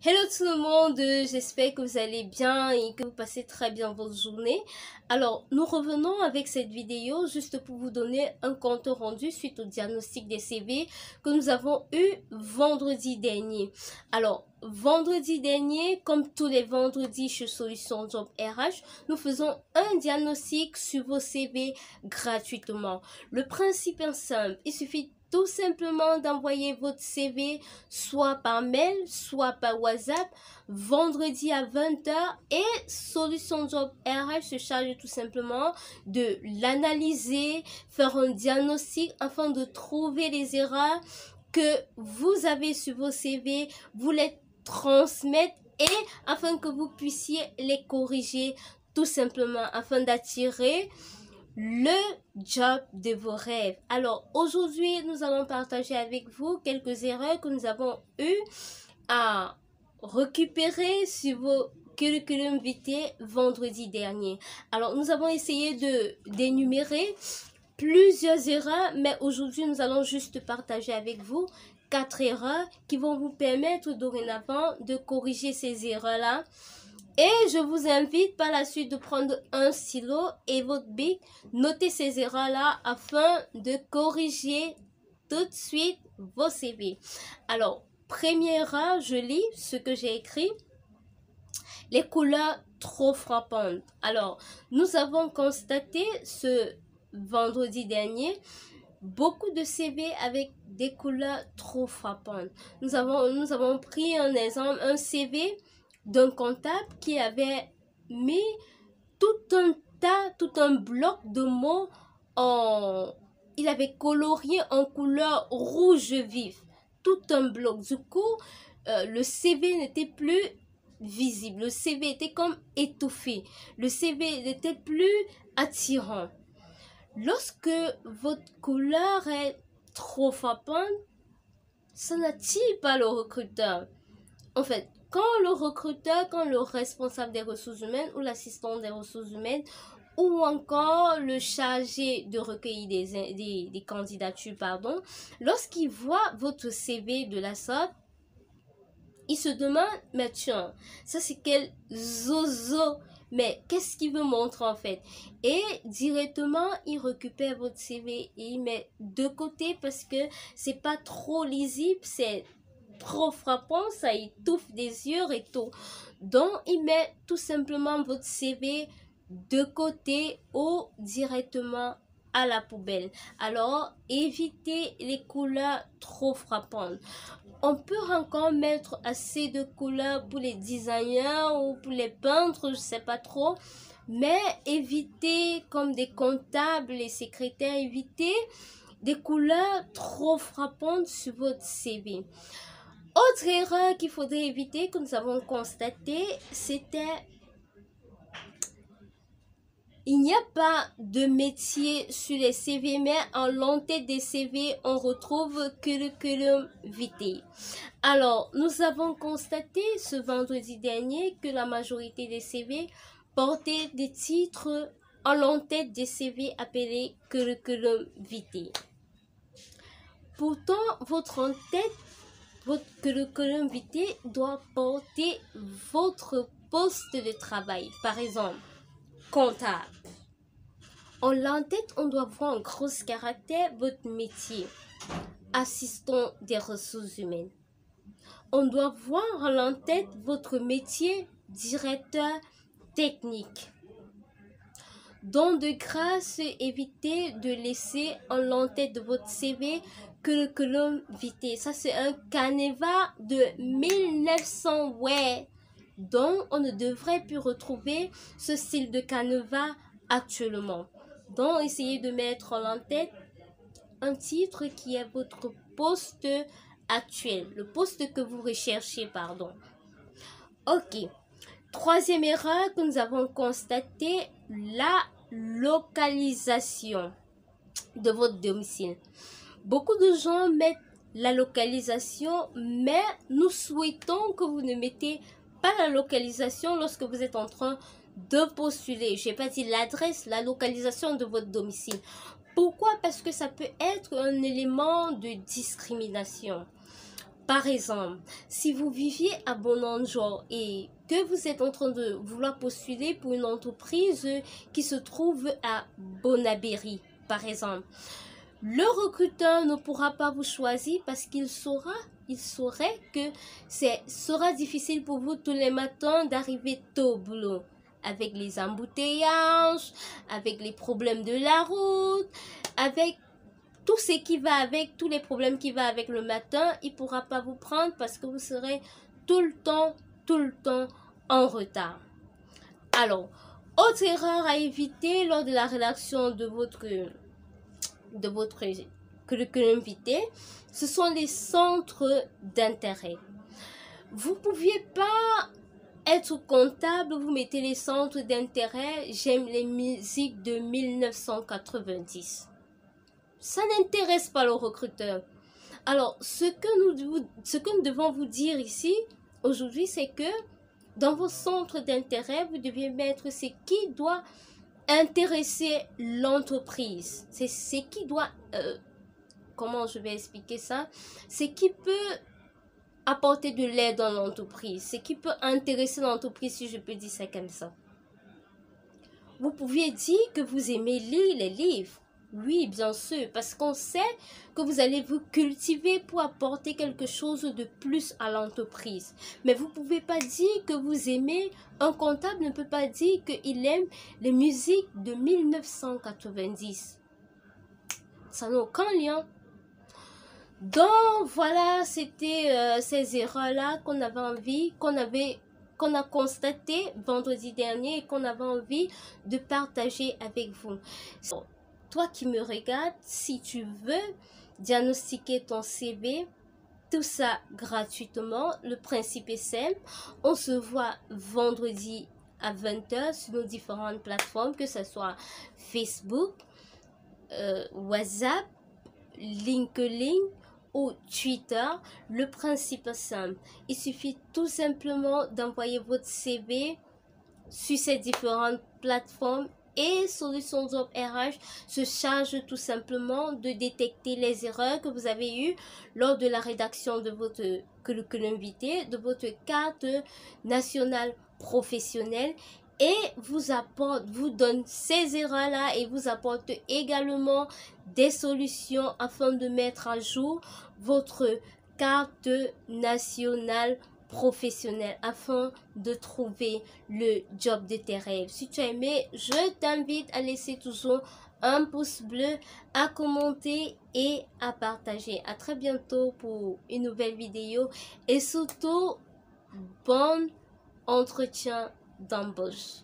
Hello tout le monde, j'espère que vous allez bien et que vous passez très bien votre journée. Alors, nous revenons avec cette vidéo juste pour vous donner un compte rendu suite au diagnostic des CV que nous avons eu vendredi dernier. Alors, vendredi dernier, comme tous les vendredis chez Solution Job RH, nous faisons un diagnostic sur vos CV gratuitement. Le principe est simple, il suffit tout simplement d'envoyer votre CV soit par mail, soit par WhatsApp, vendredi à 20 h et Solution Job RH se charge tout simplement de l'analyser, faire un diagnostic afin de trouver les erreurs que vous avez sur vos CV, vous les transmettre et afin que vous puissiez les corriger tout simplement afin d'attirer le job de vos rêves. Alors aujourd'hui, nous allons partager avec vous quelques erreurs que nous avons eues à récupérer sur vos curriculum vitae vendredi dernier. Alors nous avons essayé d'énumérer plusieurs erreurs, mais aujourd'hui nous allons juste partager avec vous 4 erreurs qui vont vous permettre dorénavant de corriger ces erreurs-là. Et je vous invite par la suite de prendre un stylo et votre bic, notez ces erreurs-là afin de corriger tout de suite vos CV. Alors, première erreur, je lis ce que j'ai écrit. Les couleurs trop frappantes. Alors, nous avons constaté ce vendredi dernier beaucoup de CV avec des couleurs trop frappantes. Nous avons pris un exemple, un CV d'un comptable qui avait mis tout un bloc de mots il avait colorié en couleur rouge vif, tout un bloc. Du coup, le CV n'était plus visible, le CV était comme étouffé, le CV n'était plus attirant. Lorsque votre couleur est trop frappante, ça n'attire pas le recruteur. En fait, quand le recruteur, quand le responsable des ressources humaines ou l'assistant des ressources humaines ou encore le chargé de recueillir des candidatures, lorsqu'il voit votre CV de la sorte, il se demande, mais tiens, ça c'est quel zozo, mais qu'est-ce qu'il veut montrer en fait? Et directement, il récupère votre CV et il met de côté parce que c'est pas trop lisible, c'est trop frappant, ça étouffe des yeux et tout. Donc, il met tout simplement votre CV de côté ou directement à la poubelle. Alors, évitez les couleurs trop frappantes. On peut encore mettre assez de couleurs pour les designers ou pour les peintres, je sais pas trop. Mais évitez, comme des comptables et secrétaires, évitez des couleurs trop frappantes sur votre CV. Autre erreur qu'il faudrait éviter, que nous avons constaté, c'était il n'y a pas de métier sur les CV, mais en l'entête des CV, on retrouve curriculum vitae. Alors, nous avons constaté ce vendredi dernier que la majorité des CV portaient des titres en l'entête des CV appelés curriculum vitae. Pourtant, votre curriculum vitae doit porter votre poste de travail. Par exemple, comptable. En l'entête, on doit voir en gros caractère votre métier. Assistant des ressources humaines. On doit voir en l'entête votre métier. Directeur technique. Donc, de grâce, évitez de laisser en l'entête de votre CV curriculum vitae. Ça, c'est un Caneva de 1900, ouais. Donc, on ne devrait plus retrouver ce style de Caneva actuellement. Donc, essayez de mettre en l'entête un titre qui est votre poste actuel, le poste que vous recherchez, pardon. Ok. Troisième erreur que nous avons constatée, la localisation de votre domicile. Beaucoup de gens mettent la localisation, mais nous souhaitons que vous ne mettez pas la localisation lorsque vous êtes en train de postuler. Je n'ai pas dit l'adresse, la localisation de votre domicile. Pourquoi? Parce que ça peut être un élément de discrimination. Par exemple, si vous viviez à Bonanjo et que vous êtes en train de vouloir postuler pour une entreprise qui se trouve à Bonabéry, par exemple, le recruteur ne pourra pas vous choisir parce qu'il saurait que sera difficile pour vous tous les matins d'arriver tôt au boulot. Avec les embouteillages, avec les problèmes de la route, avec tout ce qui va avec, tous les problèmes qui vont avec le matin, il ne pourra pas vous prendre parce que vous serez tout le temps en retard. Alors, autre erreur à éviter lors de la rédaction de votre curriculum vitae, ce sont les centres d'intérêt. Vous ne pouviez pas être comptable, vous mettez les centres d'intérêt, j'aime les musiques de 1990. Ça n'intéresse pas le recruteur. Alors, ce que nous devons vous dire ici, aujourd'hui, c'est que dans vos centres d'intérêt, vous deviez mettre ce qui doit intéresser l'entreprise. C'est ce qui doit... comment je vais expliquer ça? Ce qui peut apporter de l'aide dans l'entreprise. Ce qui peut intéresser l'entreprise, si je peux dire ça comme ça. Vous pouviez dire que vous aimez lire les livres. Oui, bien sûr, parce qu'on sait que vous allez vous cultiver pour apporter quelque chose de plus à l'entreprise. Mais vous ne pouvez pas dire que vous aimez, un comptable ne peut pas dire qu'il aime les musiques de 1990. Ça n'a aucun lien. Donc, voilà, c'était ces erreurs-là qu'on avait envie, qu'on a constaté vendredi dernier et qu'on avait envie de partager avec vous. Toi qui me regardes, si tu veux diagnostiquer ton CV, tout ça gratuitement, le principe est simple. On se voit vendredi à 20 h sur nos différentes plateformes, que ce soit Facebook, WhatsApp, LinkedIn ou Twitter. Le principe est simple. Il suffit tout simplement d'envoyer votre CV sur ces différentes plateformes et Solutions Job RH se charge tout simplement de détecter les erreurs que vous avez eues lors de la rédaction de votre curriculum vitae, de votre carte nationale professionnelle, et vous donne ces erreurs-là et vous apporte également des solutions afin de mettre à jour votre carte nationale professionnel afin de trouver le job de tes rêves. Si tu as aimé, je t'invite à laisser toujours un pouce bleu, à commenter et à partager. À très bientôt pour une nouvelle vidéo et surtout, bon entretien d'embauche.